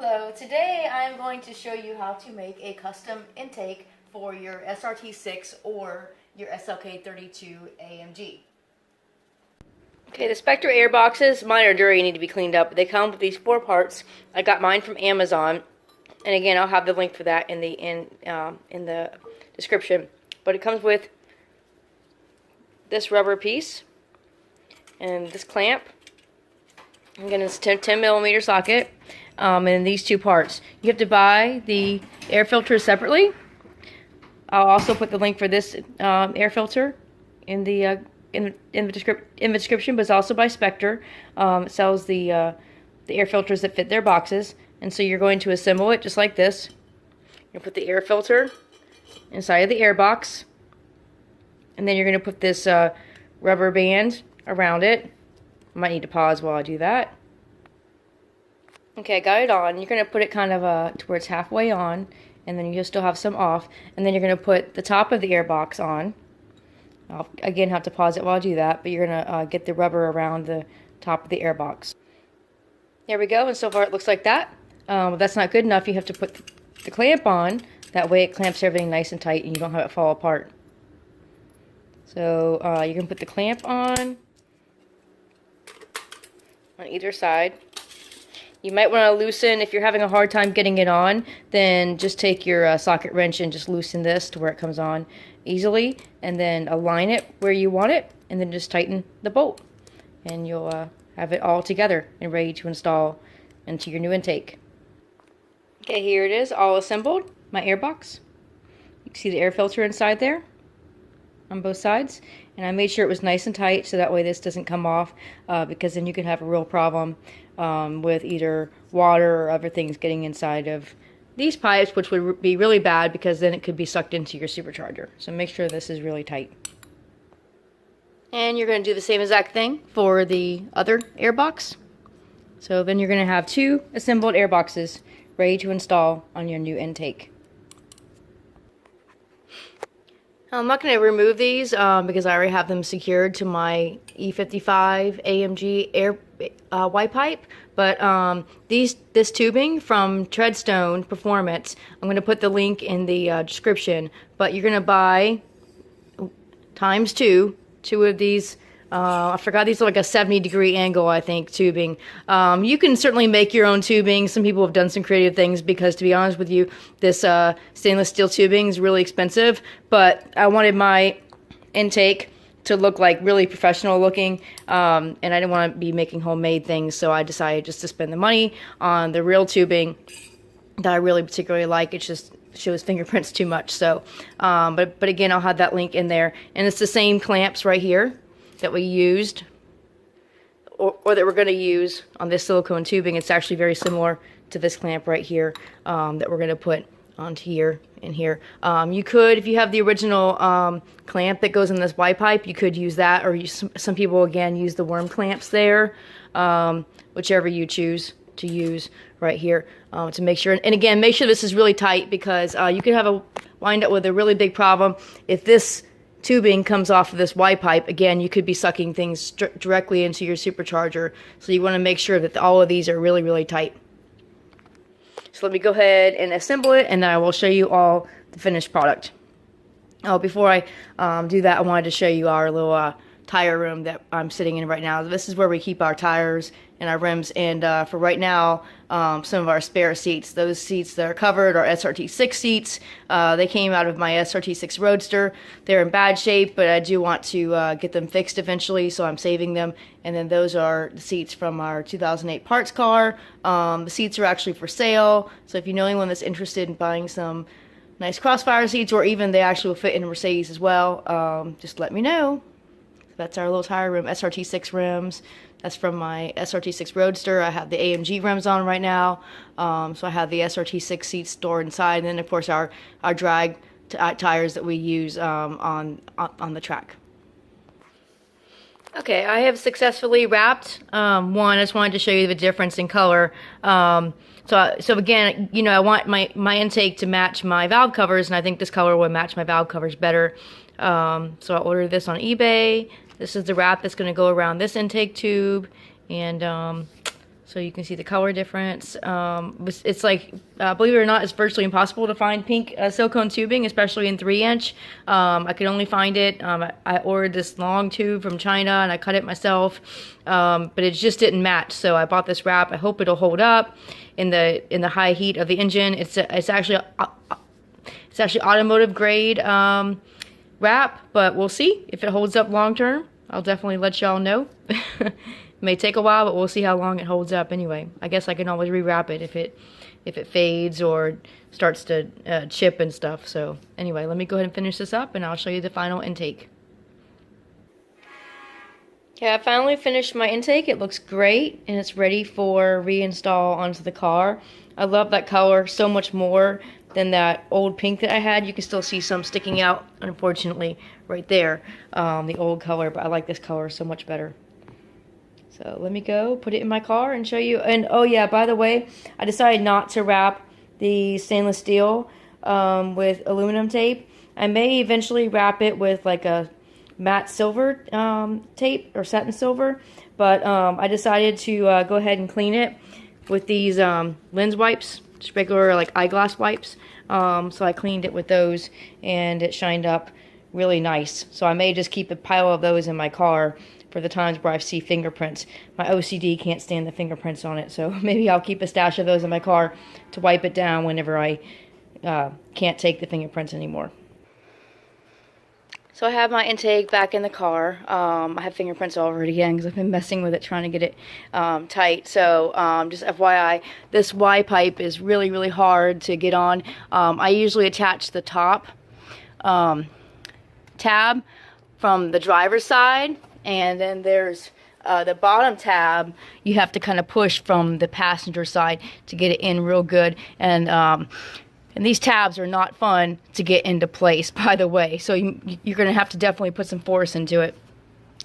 Hello, today I'm going to show you how to make a custom intake for your SRT-6 or your SLK32 AMG. Okay, the Spectre air boxes, mine are dirty, need to be cleaned up. They come with these 4 parts. I got mine from Amazon, and again, I'll have the link for that in the description. But it comes with this rubber piece and this clamp. Again, it's a 10 millimeter socket, and these 2 parts. You have to buy the air filter separately. I'll also put the link for this air filter in the description, but it's also by Spectre. It sells the air filters that fit their boxes, and so you're going to assemble it just like this. You'll put the air filter inside of the air box, and then you're going to put this rubber band around it. Might need to pause while I do that. Okay, I got it on. You're going to put it kind of to where it's halfway on, and then you still have some off, and then you're going to put the top of the air box on. I'll again have to pause it while I do that, but you're going to get the rubber around the top of the air box. There we go, and so far it looks like that. If that's not good enough, you have to put the clamp on. That way it clamps everything nice and tight and you don't have it fall apart. So you can put the clamp on either side. You might want to loosen, if you're having a hard time getting it on, then just take your socket wrench and just loosen this to where it comes on easily, and then align it where you want it, and then just tighten the bolt, and you'll have it all together and ready to install into your new intake. Okay, here it is, all assembled, my air box. You can see the air filter inside there on both sides, and I made sure it was nice and tight so that way this doesn't come off, because then you could have a real problem with either water or other things getting inside of these pipes, which would be really bad because then it could be sucked into your supercharger. So make sure this is really tight. And you're going to do the same exact thing for the other air box. So then you're going to have 2 assembled air boxes ready to install on your new intake. I'm not going to remove these because I already have them secured to my E55 AMG air Y pipe, but this tubing from Treadstone Performance, I'm going to put the link in the description, but you're going to buy times 2 of these. I forgot, these are like a 70-degree angle, I think, tubing. You can certainly make your own tubing. Some people have done some creative things because, to be honest with you, this stainless steel tubing is really expensive, but I wanted my intake to look like really professional looking, and I didn't want to be making homemade things, so I decided just to spend the money on the real tubing that I really particularly like. It just shows fingerprints too much. So, but again, I'll have that link in there, and it's the same clamps right here that we used, or that we're going to use on this silicone tubing. It's actually very similar to this clamp right here that we're going to put onto here and here. You could, if you have the original clamp that goes in this Y pipe, you could use that, or some people again use the worm clamps there, whichever you choose to use right here to make sure. And again, make sure this is really tight, because you could wind up with a really big problem if this tubing comes off of this Y pipe. Again, you could be sucking things directly into your supercharger, so you want to make sure that all of these are really, really tight. So let me go ahead and assemble it, and then I will show you all the finished product. Oh, before I do that, I wanted to show you our little tire room that I'm sitting in right now. This is where we keep our tires and our rims, and for right now, some of our spare seats. Those seats that are covered are SRT-6 seats. They came out of my SRT-6 Roadster. They're in bad shape, but I do want to get them fixed eventually, so I'm saving them. And then those are the seats from our 2008 parts car. The seats are actually for sale, so if you know anyone that's interested in buying some nice Crossfire seats, or even they actually will fit in a Mercedes as well, just let me know. That's our little tire room, SRT-6 rims. That's from my SRT-6 Roadster. I have the AMG rims on right now. So I have the SRT-6 seats stored inside, and then of course our drag tires that we use on the track. Okay, I have successfully wrapped one. I just wanted to show you the difference in color. So again, you know, I want my intake to match my valve covers, and I think this color would match my valve covers better. So I ordered this on eBay. This is the wrap that's going to go around this intake tube, and So you can see the color difference. It's like, believe it or not, it's virtually impossible to find pink silicone tubing, especially in 3-inch. I could only find it. I ordered this long tube from China and I cut it myself, but it just didn't match. So I bought this wrap. I hope it'll hold up in the high heat of the engine. It's actually automotive grade wrap, but we'll see if it holds up long term. I'll definitely let y'all know. It may take a while, but we'll see how long it holds up anyway. I guess I can always rewrap it if it fades or starts to chip and stuff. So anyway, let me go ahead and finish this up and I'll show you the final intake. Okay, I finally finished my intake. It looks great and it's ready for reinstall onto the car. I love that color so much more than that old pink that I had. You can still see some sticking out, unfortunately, right there, the old color, but I like this color so much better. So let me go put it in my car and show you. And oh yeah, by the way, I decided not to wrap the stainless steel with aluminum tape. I may eventually wrap it with like a matte silver tape or satin silver, but I decided to go ahead and clean it with these lens wipes, just regular like eyeglass wipes. So I cleaned it with those and it shined up really nice. So I may just keep a pile of those in my car for the times where I see fingerprints. My OCD can't stand the fingerprints on it, so maybe I'll keep a stash of those in my car to wipe it down whenever I can't take the fingerprints anymore. So I have my intake back in the car. I have fingerprints all over it again because I've been messing with it trying to get it tight. So just FYI, this Y pipe is really, really hard to get on. I usually attach the top tab from the driver's side, and then there's the bottom tab you have to kind of push from the passenger side to get it in real good. And these tabs are not fun to get into place, by the way. So you're going to have to definitely put some force into it.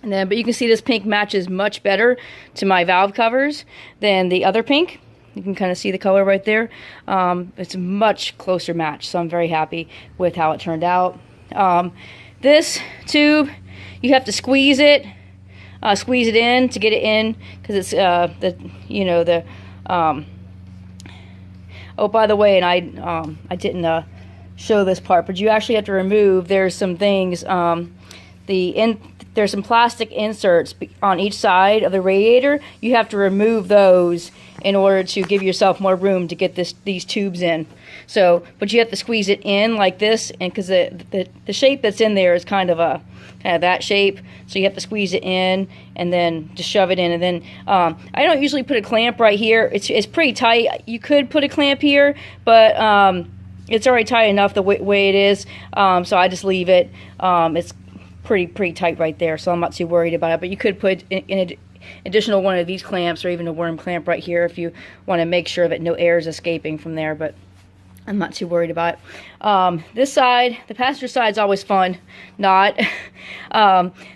And then, but you can see this pink matches much better to my valve covers than the other pink. You can kind of see the color right there. It's a much closer match, so I'm very happy with how it turned out. This tube, you have to squeeze it in to get it in, because it's oh, by the way, and I didn't show this part, but you actually have to remove, there's some things, there's some plastic inserts on each side of the radiator. You have to remove those in order to give yourself more room to get these tubes in. So, but you have to squeeze it in like this, and because the shape that's in there is kind of that shape, so you have to squeeze it in and then just shove it in. And then I don't usually put a clamp right here. It's pretty tight. You could put a clamp here, but it's already tight enough the way it is. So I just leave it. It's pretty tight right there, so I'm not too worried about it. But you could put an additional one of these clamps, or even a worm clamp right here if you want to make sure that no air is escaping from there. But I'm not too worried about it. This side, the passenger side, is always fun. Not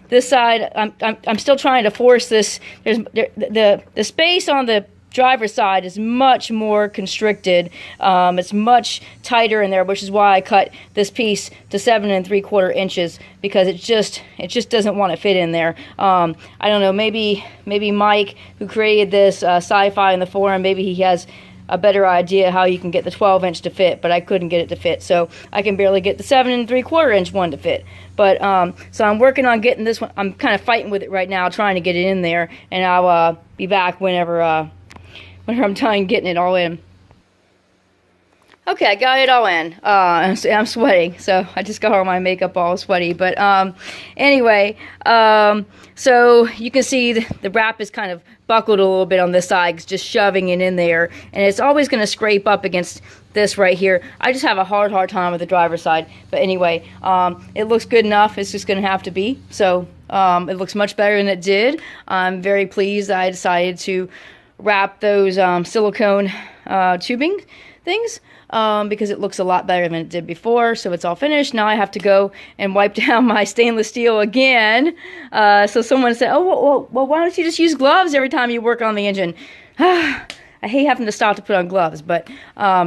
this side. I'm still trying to force this. The space on the driver's side is much more constricted. It's much tighter in there, which is why I cut this piece to 7 3/4 inches, because it just doesn't want to fit in there. I don't know. Maybe Mike, who created this SyFi in the forum, maybe he has a better idea how you can get the 12-inch to fit, but I couldn't get it to fit, so I can barely get the 7 3/4 inch one to fit. But so I'm working on getting this one. I'm kind of fighting with it right now, trying to get it in there, and I'll be back whenever I'm done getting it all in. Okay, I got it all in. I'm sweating, so I just got all my makeup all sweaty. But anyway, so you can see the wrap is kind of buckled a little bit on this side, just shoving it in there, and it's always going to scrape up against this right here. I just have a hard time with the driver's side. But anyway, it looks good enough. It's just going to have to be. So it looks much better than it did. I'm very pleased that I decided to wrap those silicone tubing things, because it looks a lot better than it did before. So it's all finished. Now I have to go and wipe down my stainless steel again. So someone said, oh, well, why don't you just use gloves every time you work on the engine? I I hate having to stop to put on gloves, but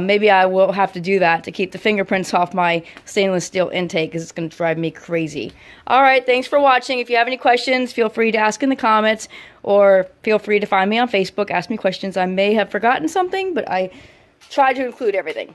maybe I will have to do that to keep the fingerprints off my stainless steel intake, because it's going to drive me crazy. Alright, thanks for watching. If you have any questions, feel free to ask in the comments, or feel free to find me on Facebook, ask me questions. I may have forgotten something, but I try to include everything.